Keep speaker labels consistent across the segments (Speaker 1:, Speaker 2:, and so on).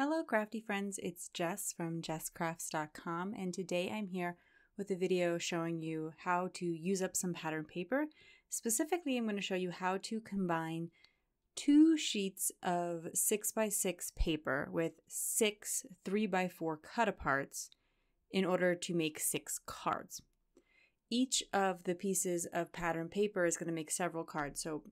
Speaker 1: Hello crafty friends, it's Jess from jesscrafts.com, and today I'm here with a video showing you how to use up some pattern paper. Specifically, I'm going to show you how to combine 2 sheets of 6x6 paper with 6 3x4 cut-aparts in order to make 6 cards. Each of the pieces of pattern paper is going to make several cards. So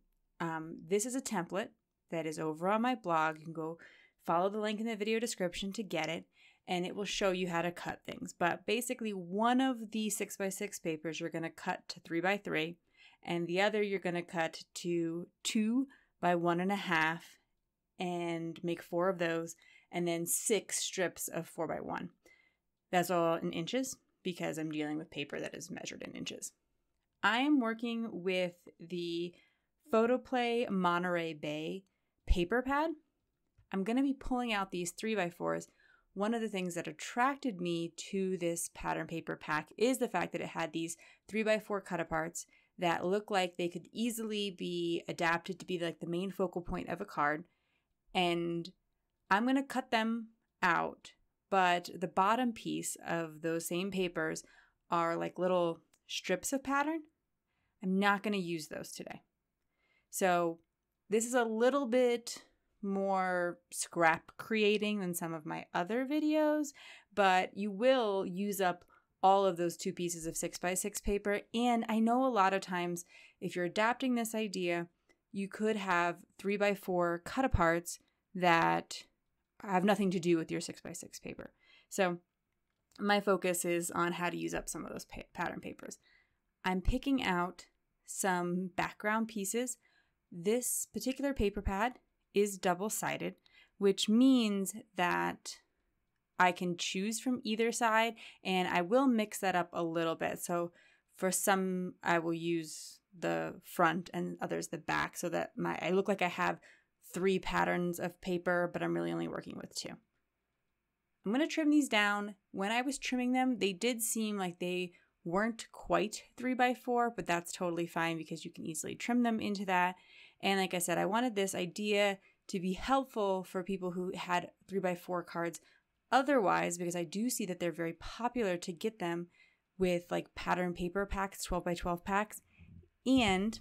Speaker 1: this is a template that is over on my blog. You can go follow the link in the video description to get it, and it will show you how to cut things. But basically, one of the 6x6 papers you're going to cut to 3x3, and the other you're going to cut to 2 by 1.5 and make 4 of those, and then 6 strips of 4x1. That's all in inches because I'm dealing with paper that is measured in inches. I am working with the Photoplay Monterey Bay paper pad. I'm going to be pulling out these 3x4s. One of the things that attracted me to this pattern paper pack is the fact that it had these 3x4 cut-aparts that look like they could easily be adapted to be like the main focal point of a card. And I'm going to cut them out, but the bottom piece of those same papers are like little strips of pattern. I'm not going to use those today. So this is a little bit more scrap creating than some of my other videos, but you will use up all of those 2 pieces of 6x6 paper. And I know a lot of times if you're adapting this idea, you could have 3x4 cut-aparts that have nothing to do with your 6x6 paper. So my focus is on how to use up some of those pattern papers. I'm picking out some background pieces. This particular paper pad is double-sided, which means that I can choose from either side, and I will mix that up a little bit. So for some, I will use the front and others the back so that I look like I have 3 patterns of paper, but I'm really only working with 2. I'm going to trim these down. When I was trimming them, they did seem like they weren't quite 3x4, but that's totally fine because you can easily trim them into that. And like I said, I wanted this idea to be helpful for people who had 3x4 cards otherwise, because I do see that they're very popular to get them with like pattern paper packs, 12x12 packs. And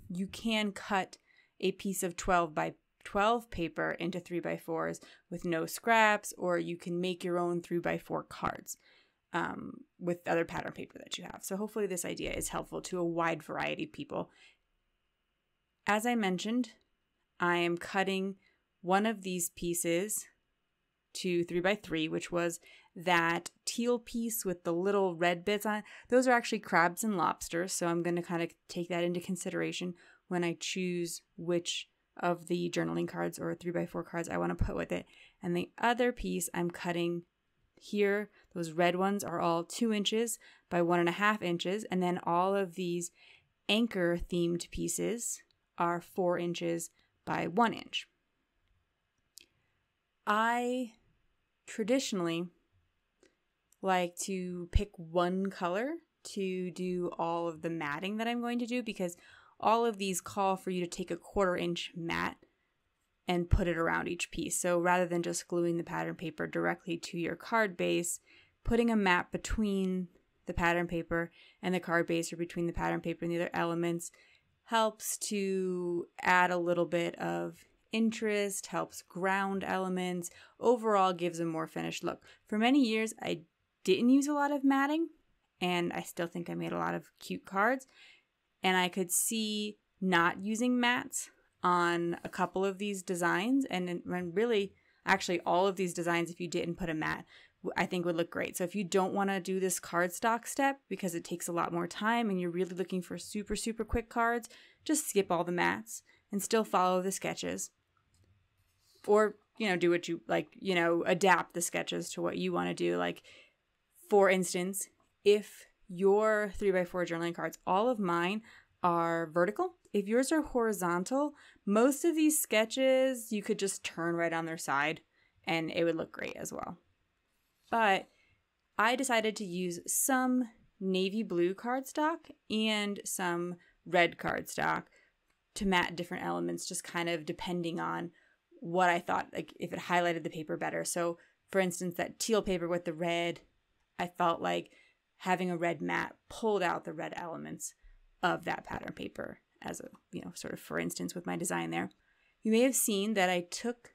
Speaker 1: you can cut a piece of 12x12 paper into 3x4s with no scraps, or you can make your own 3x4 cards with other pattern paper that you have. So hopefully this idea is helpful to a wide variety of people. As I mentioned, I am cutting one of these pieces to 3x3, which was that teal piece with the little red bits on it. Those are actually crabs and lobsters, so I'm going to kind of take that into consideration when I choose which of the journaling cards or 3x4 cards I want to put with it. And the other piece I'm cutting here, those red ones are all 2 inches by 1.5 inches, and then all of these anchor themed pieces are 4 inches by 1 inch. I traditionally like to pick one color to do all of the matting that I'm going to do, because all of these call for you to take a 1/4 inch mat and put it around each piece. So rather than just gluing the pattern paper directly to your card base, putting a mat between the pattern paper and the card base, or between the pattern paper and the other elements, helps to add a little bit of interest, helps ground elements, overall gives a more finished look. For many years, I didn't use a lot of matting, and I still think I made a lot of cute cards, and I could see not using mats on a couple of these designs, and really, actually all of these designs, if you didn't put a mat, I think would look great. So if you don't want to do this cardstock step because it takes a lot more time and you're really looking for super, super quick cards, just skip all the mats and still follow the sketches. Or, do what you like, adapt the sketches to what you want to do. Like, for instance, if your 3x4 journaling cards, all of mine are vertical. If yours are horizontal, most of these sketches you could just turn right on their side and it would look great as well. But I decided to use some navy blue cardstock and some red cardstock to mat different elements, just kind of depending on what I thought, like if it highlighted the paper better. So for instance, that teal paper with the red, I felt like having a red mat pulled out the red elements of that pattern paper as a, sort of for instance with my design there. You may have seen that I took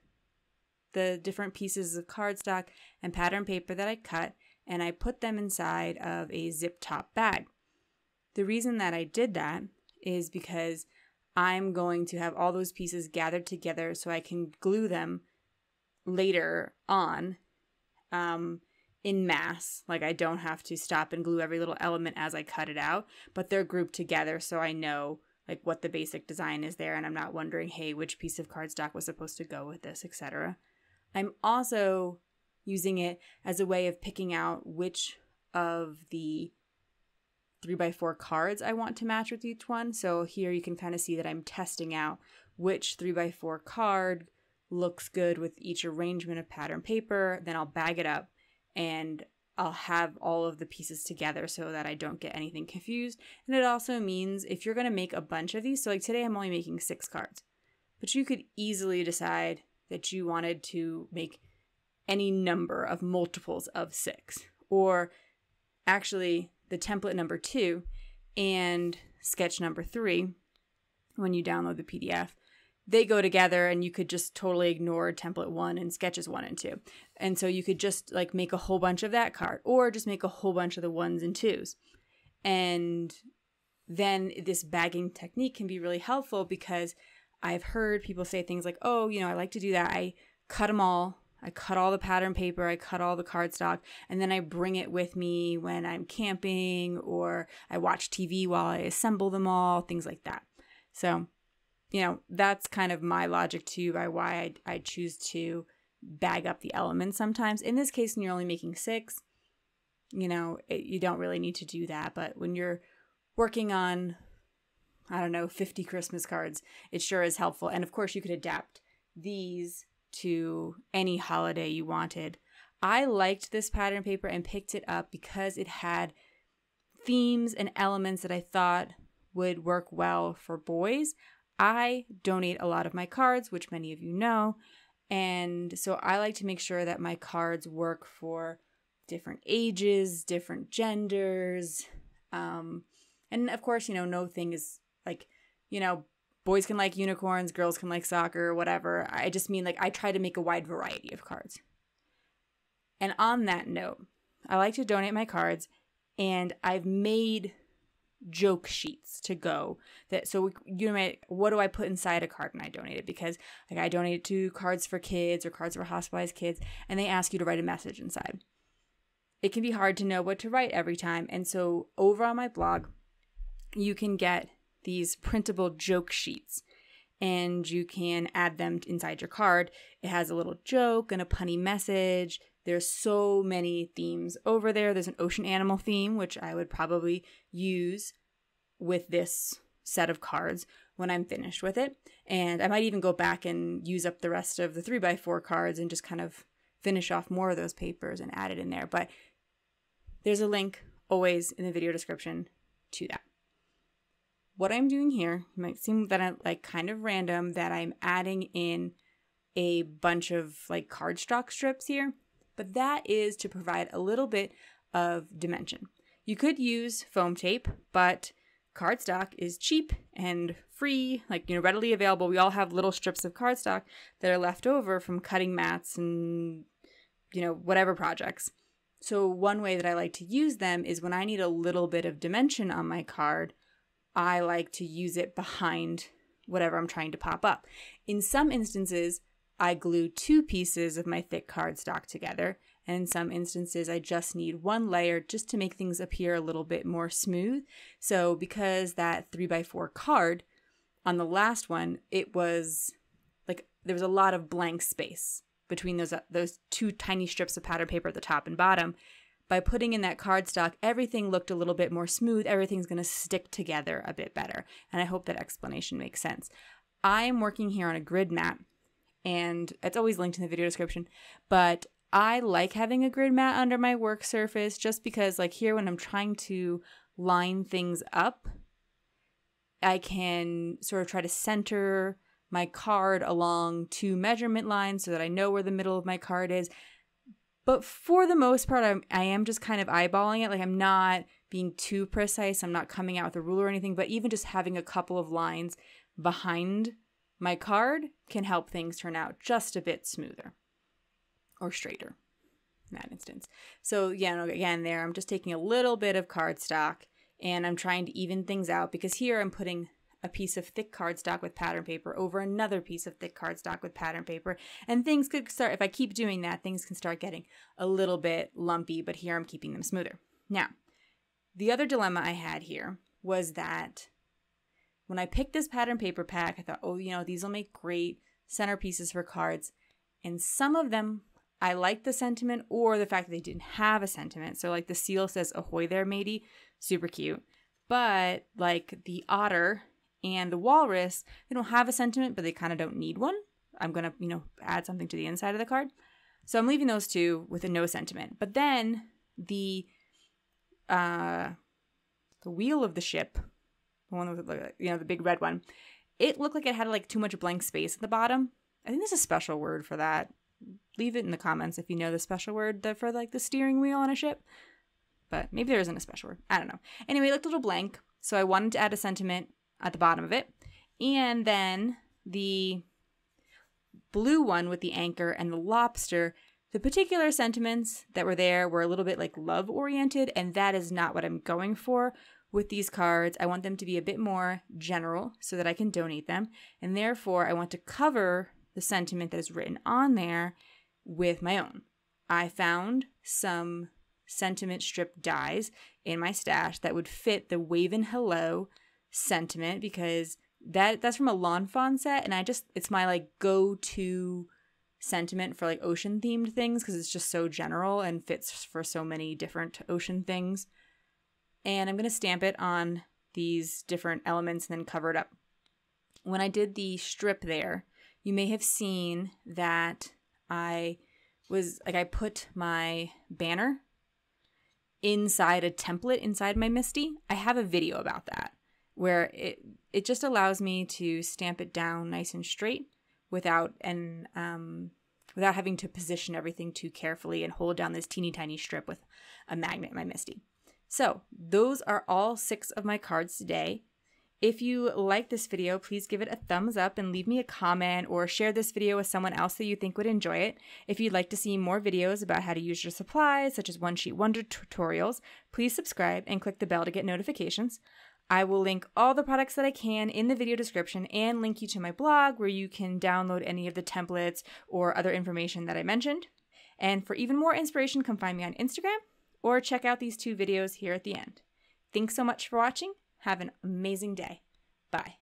Speaker 1: the different pieces of cardstock and pattern paper that I cut and I put them inside of a zip top bag. The reason that I did that is because I'm going to have all those pieces gathered together so I can glue them later on in mass. Like I don't have to stop and glue every little element as I cut it out, but they're grouped together so I know like what the basic design is there and I'm not wondering, hey, which piece of cardstock was supposed to go with this, etc. I'm also using it as a way of picking out which of the 3x4 cards I want to match with each one. So here you can kind of see that I'm testing out which 3x4 card looks good with each arrangement of pattern paper. Then I'll bag it up and I'll have all of the pieces together so that I don't get anything confused. And it also means if you're going to make a bunch of these, so like today I'm only making 6 cards, but you could easily decide that you wanted to make any number of multiples of 6, or actually the template number 2 and sketch number 3, when you download the PDF, they go together and you could just totally ignore template 1 and sketches 1 and 2. And so you could just like make a whole bunch of that card or just make a whole bunch of the 1s and 2s. And then this bagging technique can be really helpful because I've heard people say things like, oh, I like to do that. I cut them all. I cut all the pattern paper, I cut all the cardstock, and then I bring it with me when I'm camping or I watch TV while I assemble them all, things like that. So, that's kind of my logic too by why I choose to bag up the elements sometimes. In this case, when you're only making 6, you don't really need to do that. But when you're working on, 50 Christmas cards, it sure is helpful. And of course, you could adapt these to any holiday you wanted. I liked this pattern paper and picked it up because it had themes and elements that I thought would work well for boys. I donate a lot of my cards, which many of you know, and so I like to make sure that my cards work for different ages, different genders, and of course, no thing is like, boys can like unicorns, girls can like soccer, whatever. I just mean like I try to make a wide variety of cards. And on that note, I like to donate my cards, and I've made joke sheets to go that so what do I put inside a card when I donate it? Because like I donate it to Cards for Kids or Cards for Hospitalized Kids, and they ask you to write a message inside. It can be hard to know what to write every time, and so over on my blog, you can get these printable joke sheets and you can add them inside your card. It has a little joke and a punny message. There's so many themes over there. There's an ocean animal theme, which I would probably use with this set of cards when I'm finished with it. And I might even go back and use up the rest of the 3x4 cards and just kind of finish off more of those papers and add it in there. But there's a link always in the video description to that. What I'm doing here, it might seem that I'm like kind of random that I'm adding in a bunch of like cardstock strips here, but that is to provide a little bit of dimension. You could use foam tape, but cardstock is cheap and free, readily available. We all have little strips of cardstock that are left over from cutting mats and, whatever projects. So one way that I like to use them is when I need a little bit of dimension on my card, I like to use it behind whatever I'm trying to pop up. In some instances, I glue 2 pieces of my thick cardstock together, and in some instances, I just need 1 layer just to make things appear a little bit more smooth. So because that 3x4 card, on the last one, it was like there was a lot of blank space between those 2 tiny strips of pattern paper at the top and bottom. By putting in that cardstock, everything looked a little bit more smooth. Everything's going to stick together a bit better. And I hope that explanation makes sense. I'm working here on a grid mat, and it's always linked in the video description, but I like having a grid mat under my work surface just because like here when I'm trying to line things up, I can sort of try to center my card along 2 measurement lines so that I know where the middle of my card is. But for the most part, I am just kind of eyeballing it. Like, I'm not being too precise. I'm not coming out with a ruler or anything, but even just having a couple of lines behind my card can help things turn out just a bit smoother or straighter in that instance. So yeah, again, there I'm just taking a little bit of cardstock and I'm trying to even things out, because here I'm putting a piece of thick cardstock with pattern paper over another piece of thick cardstock with pattern paper, and things could start, if I keep doing that, things can start getting a little bit lumpy, but here I'm keeping them smoother. Now, the other dilemma I had here was that when I picked this pattern paper pack, I thought, oh, you know, these will make great centerpieces for cards, and some of them I liked the sentiment or the fact that they didn't have a sentiment. So like the seal says ahoy there matey, super cute, but like the otter and the walrus, they don't have a sentiment, but they kind of don't need one. I'm going to, you know, add something to the inside of the card. So I'm leaving those two with a no sentiment. But then the wheel of the ship, the one with, you know, the big red one, it looked like it had like too much blank space at the bottom. I think there's a special word for that. Leave it in the comments if you know the special word for like the steering wheel on a ship. But maybe there isn't a special word. I don't know. Anyway, it looked a little blank. So I wanted to add a sentiment at the bottom of it. And then the blue one with the anchor and the lobster, the particular sentiments that were there were a little bit like love oriented, and that is not what I'm going for with these cards. I want them to be a bit more general so that I can donate them, and therefore I want to cover the sentiment that is written on there with my own. I found some sentiment strip dies in my stash that would fit the Wavin' Hello sentiment, because that's from a Lawn Fawn set, and it's my like go-to sentiment for like ocean themed things because it's just so general and fits for so many different ocean things. And I'm going to stamp it on these different elements and then cover it up. When I did the strip there, you may have seen that I put my banner inside a template inside my MISTI. I have a video about that where it just allows me to stamp it down nice and straight without having to position everything too carefully and hold down this teeny tiny strip with a magnet in my MISTI. So those are all 6 of my cards today. If you like this video, please give it a thumbs up and leave me a comment or share this video with someone else that you think would enjoy it. If you'd like to see more videos about how to use your supplies, such as One Sheet Wonder tutorials, please subscribe and click the bell to get notifications. I will link all the products that I can in the video description and link you to my blog where you can download any of the templates or other information that I mentioned. And for even more inspiration, come find me on Instagram or check out these 2 videos here at the end. Thanks so much for watching. Have an amazing day. Bye.